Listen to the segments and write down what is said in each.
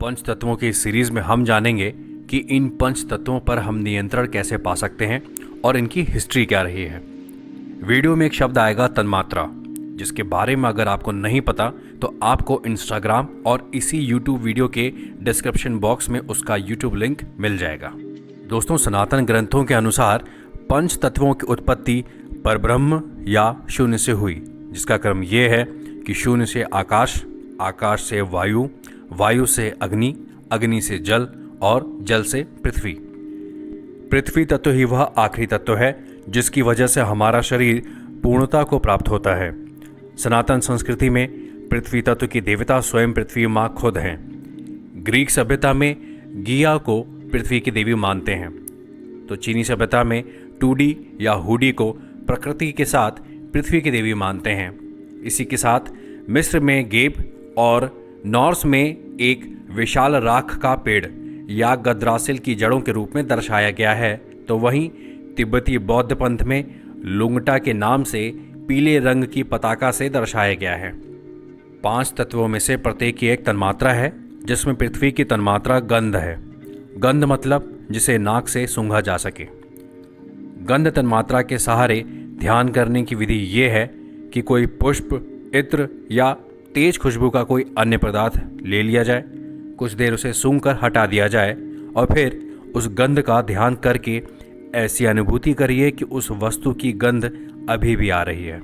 पंच तत्वों की इस सीरीज में हम जानेंगे कि इन पंच तत्वों पर हम नियंत्रण कैसे पा सकते हैं और इनकी हिस्ट्री क्या रही है। वीडियो में एक शब्द आएगा तन्मात्रा, जिसके बारे में अगर आपको नहीं पता तो आपको इंस्टाग्राम और इसी यूट्यूब वीडियो के डिस्क्रिप्शन बॉक्स में उसका यूट्यूब लिंक मिल जाएगा। दोस्तों, सनातन ग्रंथों के अनुसार पंच तत्वों की उत्पत्ति परब्रह्म या शून्य से हुई, जिसका क्रम यह है कि शून्य से आकाश, आकाश से वायु, वायु से अग्नि, अग्नि से जल और जल से पृथ्वी। पृथ्वी तत्व ही वह आखिरी तत्व है जिसकी वजह से हमारा शरीर पूर्णता को प्राप्त होता है। सनातन संस्कृति में पृथ्वी तत्व की देवता स्वयं पृथ्वी माँ खुद हैं। ग्रीक सभ्यता में गिया को पृथ्वी की देवी मानते हैं, तो चीनी सभ्यता में टूडी या हुडी को प्रकृति के साथ पृथ्वी की देवी मानते हैं। इसी के साथ मिस्र में गेब और नॉर्स में एक विशाल राख का पेड़ या गद्रासिल की जड़ों के रूप में दर्शाया गया है, तो वहीं तिब्बती बौद्ध पंथ में लुंगटा के नाम से पीले रंग की पताका से दर्शाया गया है। 5 तत्वों में से प्रत्येक की एक तन्मात्रा है, जिसमें पृथ्वी की तन्मात्रा गंध है। गंध मतलब जिसे नाक से सूंघा जा सके। गंध तन्मात्रा के सहारे ध्यान करने की विधि ये है कि कोई पुष्प, इत्र या तेज खुशबू का कोई अन्य पदार्थ ले लिया जाए, कुछ देर उसे सूंघकर हटा दिया जाए और फिर उस गंध का ध्यान करके ऐसी अनुभूति करिए कि उस वस्तु की गंध अभी भी आ रही है।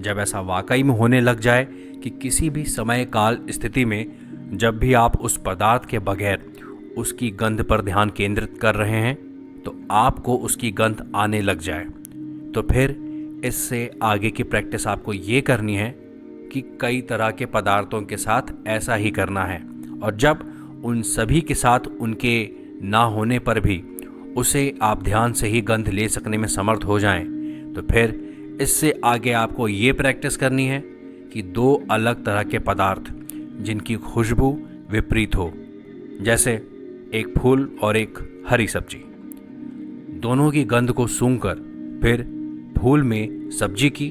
जब ऐसा वाकई में होने लग जाए कि किसी भी समय काल स्थिति में जब भी आप उस पदार्थ के बगैर उसकी गंध पर ध्यान केंद्रित कर रहे हैं तो आपको उसकी गंध आने लग जाए, तो फिर इससे आगे की प्रैक्टिस आपको ये करनी है कि कई तरह के पदार्थों के साथ ऐसा ही करना है, और जब उन सभी के साथ उनके ना होने पर भी उसे आप ध्यान से ही गंध ले सकने में समर्थ हो जाएं, तो फिर इससे आगे आपको ये प्रैक्टिस करनी है कि 2 अलग तरह के पदार्थ जिनकी खुशबू विपरीत हो, जैसे एक फूल और एक हरी सब्जी, दोनों की गंध को सूंघकर फिर फूल में सब्जी की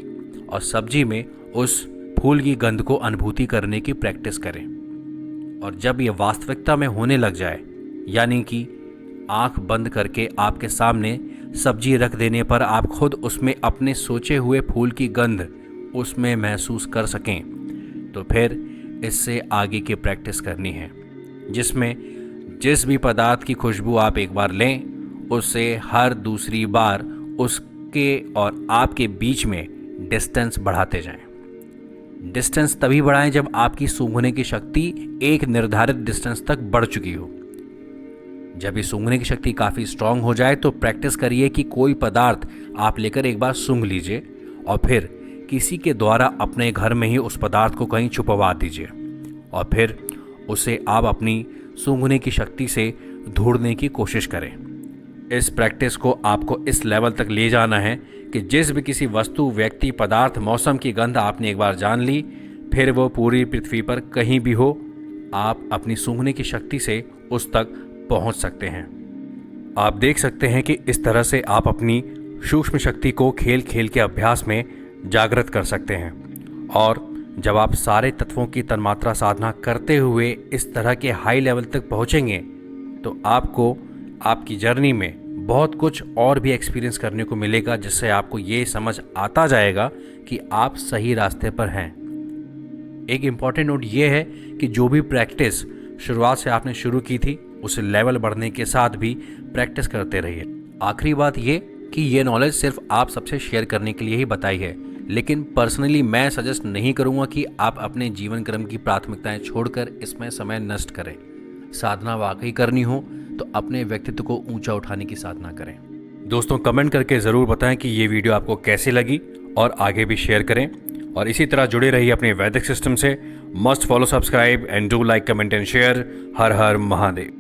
और सब्जी में उस फूल की गंध को अनुभूति करने की प्रैक्टिस करें। और जब ये वास्तविकता में होने लग जाए, यानी कि आंख बंद करके आपके सामने सब्जी रख देने पर आप खुद उसमें अपने सोचे हुए फूल की गंध उसमें महसूस कर सकें, तो फिर इससे आगे की प्रैक्टिस करनी है, जिसमें जिस भी पदार्थ की खुशबू आप एक बार लें, उससे हर दूसरी बार उसके और आपके बीच में डिस्टेंस बढ़ाते जाएं। डिस्टेंस तभी बढ़ाएं जब आपकी सूंघने की शक्ति एक निर्धारित डिस्टेंस तक बढ़ चुकी हो। जब ये सूंघने की शक्ति काफ़ी स्ट्रांग हो जाए तो प्रैक्टिस करिए कि कोई पदार्थ आप लेकर एक बार सूंघ लीजिए और फिर किसी के द्वारा अपने घर में ही उस पदार्थ को कहीं छुपवा दीजिए और फिर उसे आप अपनी सूंघने की शक्ति से ढूंढने की कोशिश करें। इस प्रैक्टिस को आपको इस लेवल तक ले जाना है कि जिस भी किसी वस्तु, व्यक्ति, पदार्थ, मौसम की गंध आपने एक बार जान ली, फिर वो पूरी पृथ्वी पर कहीं भी हो, आप अपनी सूंघने की शक्ति से उस तक पहुंच सकते हैं। आप देख सकते हैं कि इस तरह से आप अपनी सूक्ष्म शक्ति को खेल खेल के अभ्यास में जागृत कर सकते हैं। और जब आप सारे तत्वों की तन्मात्रा साधना करते हुए इस तरह के हाई लेवल तक पहुंचेंगे तो आपको आपकी जर्नी में बहुत कुछ और भी एक्सपीरियंस करने को मिलेगा, जिससे आपको ये समझ आता जाएगा कि आप सही रास्ते पर हैं। एक इम्पॉर्टेंट नोट ये है कि जो भी प्रैक्टिस शुरुआत से आपने शुरू की थी, उसे लेवल बढ़ने के साथ भी प्रैक्टिस करते रहिए। आखिरी बात ये कि ये नॉलेज सिर्फ आप सबसे शेयर करने के लिए ही बताई है, लेकिन पर्सनली मैं सजेस्ट नहीं करूँगा कि आप अपने जीवन क्रम की प्राथमिकताएं छोड़कर इसमें समय नष्ट करें। साधना वाकई करनी हो तो अपने व्यक्तित्व को ऊंचा उठाने की साधना करें। दोस्तों, कमेंट करके ज़रूर बताएं कि ये वीडियो आपको कैसी लगी और आगे भी शेयर करें। और इसी तरह जुड़े रहिए अपने वैदिक सिस्टम से। Must follow, subscribe and do like, comment and share. Her her Mahadev.